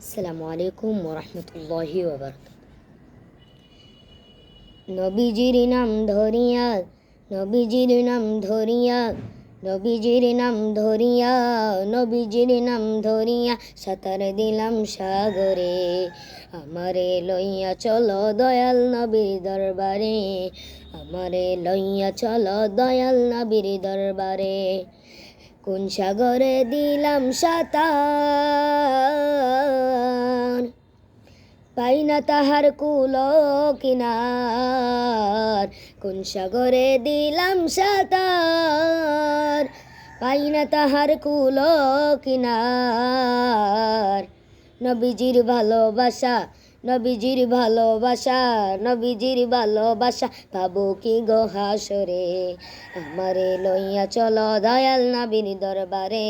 আসসালামু আলাইকুম ওরহমতুল্লাহি ওয়াবারাকাতুহু। নবীজির নাম ধরিয়া, নবীজির নাম ধরিয়া, নবীজির নাম ধরিয়া, নবীজির নাম ধরিয়া সাঁতার দিলাম সাগরে। আমারে লইয়া চলো দয়াল নবীর দরবারে, আমারে লইয়া চলো দয়াল নবীর দরবারে। কোন সাগরে দিলাম সাঁতার, পাই না তাহার কুল কিনার। কোন সাগরে দিলাম সাঁতার, পাই না তাহার কুল কিনার। নবীজির ভালোবাসা, নবীজির ভালোবাসা, নবীজির ভালোবাসা পাবো কি গো হাসরে। আমারে লইয়া চলো দয়াল নবীর দরবারে,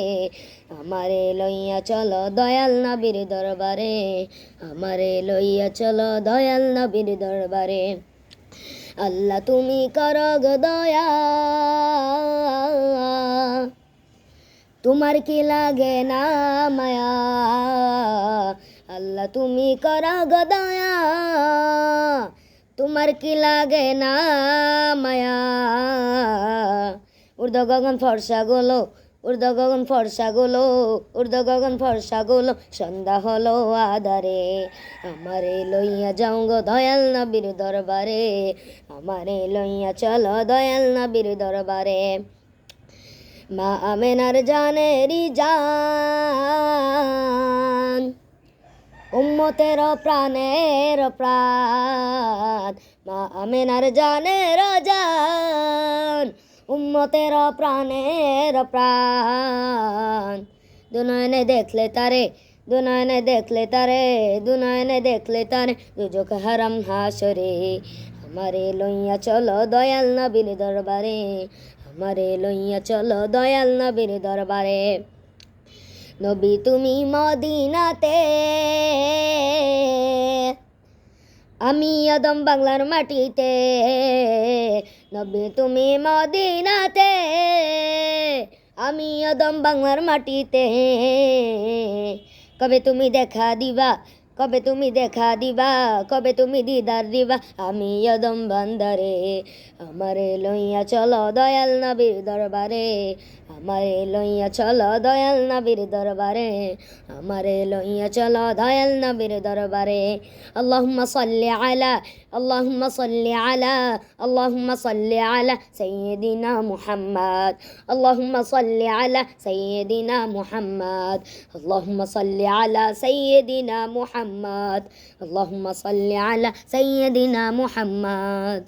আমারে লইয়া চলো দয়াল নবীর দরবারে, আমারে লইয়া চলো দয়াল নবীর দরবারে। আল্লাহ তুমি করো গো দয়া, তোমার কি লাগে না মায়া। আল্লাহ তুমি করো গো দয়া, তোমার কি লাগে না মায়া। উর্দ গগন ফর্সা গুলো, উর্দ গগন ফর্সা গুলো, উর্দ গগন ফর্সা গুলো সন্ধ্যা হলো আধারে। আমারে লইয়া যাও গো দয়াল নবীর দরবারে, আমারে লইয়া চলো দয়াল নবীর দরবারে। মা আমেনার জানেরি জান, উম্মতের প্রাণের প্রাণ। মা আমেনার জানের জান, উম্মতের প্রাণের প্রাণ। দুনয়নে দেখলে তারে, দুনয়নে দেখলে তারে, দুনয়নে দেখলে তারে দুজক হারাম হাসরে। আমারে লইয়া চলো দয়াল নবীর দরবারে, আমারে লইয়া চলো দয়াল নবীর দরবারে। নবী তুমি মদিনাতে, আমি আদম বাংলার মাটিতে। নবী তুমি মদিনাতে, আমি আদম বাংলার মাটিতে। কবে তুমি দেখা দিবা, কবে তুমি দেখা দিবা, কবে তুমি দিদার দিবা আমি আদম বান্দারে। আমারে লইয়া চলো দয়াল নবীর দরবারে, আমারে লইয়া চলো দয়াল নবীর দরবারে, আমারে লইয়া চলো দয়াল নবীর দরবারে। আল্লাহুম্মা সাল্লি আলা, আল্লাহুম্মা সাল্লি আলা, আল্লাহুম্মা সাল্লি আলা সাইয়্যিদিনা মুহাম্মদ, আল্লাহুম্মা সাল্লি আলা সাইয়্যিদিনা মুহাম্মদ, আল্লাহুম্মা সাল্লি আলা সাইয়্যিদিনা মুহাম্মদ, আল্লাহুম্মা সাল্লি আলা সাইয়্যিদিনা মুহাম্মদ।